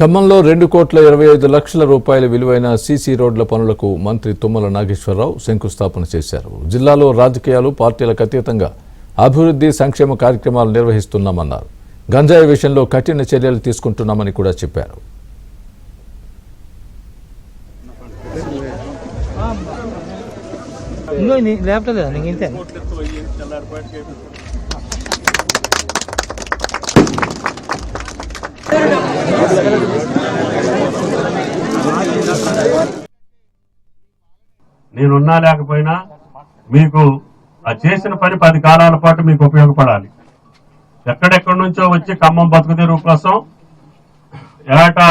ఖమ్మంలో 2,25,00,000 రూపాయల విలువైన సీసీ రోడ్ల పనులకు మంత్రి తుమ్మల నాగేశ్వరరావు శంకుస్థాపన చేశారు. జిల్లాలో రాజకీయాలు పార్టీలకు అతీతంగా అభివృద్ధి సంక్షేమ కార్యక్రమాలు నిర్వహిస్తున్నామన్నారు. గంజాయి విషయంలో కఠిన చర్యలు తీసుకుంటున్నామని కూడా చెప్పారు. నేనున్నా లేకపోయినా మీకు ఆ చేసిన పని 10 కాలాల పాటు మీకు ఉపయోగపడాలి. ఎక్కడెక్కడి నుంచో వచ్చి ఖమ్మం బతుకుతెరువు కోసం ఏటా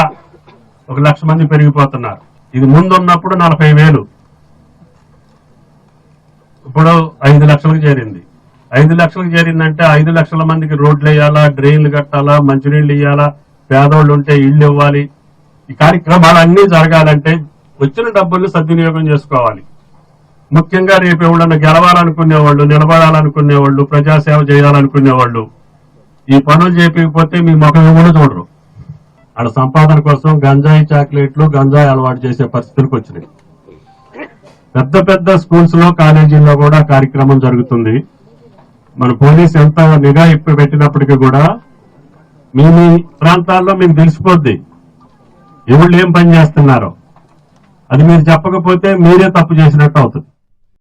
1,00,000 మంది పెరిగిపోతున్నారు. ఇది ముందున్నప్పుడు 40,000, ఇప్పుడు 5 లక్షలకు చేరింది. 5 లక్షలకు చేరిందంటే 5 లక్షల మందికి రోడ్లు వేయాలా, డ్రైన్లు కట్టాలా, మంచినీళ్ళు ఇవ్వాలా, పేదోళ్ళు ఉంటే ఇళ్ళు ఇవ్వాలి. ఈ కార్యక్రమాలు అన్నీ జరగాలంటే వచ్చిన డబ్బుల్ని సద్వినియోగం చేసుకోవాలి. ముఖ్యంగా రేపు ఎవరన్నా గెలవాలనుకునేవాళ్ళు, నిలబడాలనుకునేవాళ్ళు, ప్రజాసేవ చేయాలనుకునేవాళ్ళు ఈ పనులు చేయకపోతే మీ ముఖం కూడా చూడరు. ఆడ సంపాదన కోసం గంజాయి చాక్లెట్లు, గంజాయి అలవాటు చేసే పరిస్థితులకు వచ్చినాయి. పెద్ద పెద్ద స్కూల్స్ లో, కాలేజీల్లో కూడా కార్యక్రమం జరుగుతుంది. మన పోలీస్ ఎంత నిఘా పెట్టినప్పటికీ కూడా మీ ప్రాంతాల్లో మీకు తెలిసిపోద్ది ఎవళ్ళు ఏం పని చేస్తున్నారో. అది మీరు చెప్పకపోతే మీరే తప్పు చేసినట్టు అవుతుంది.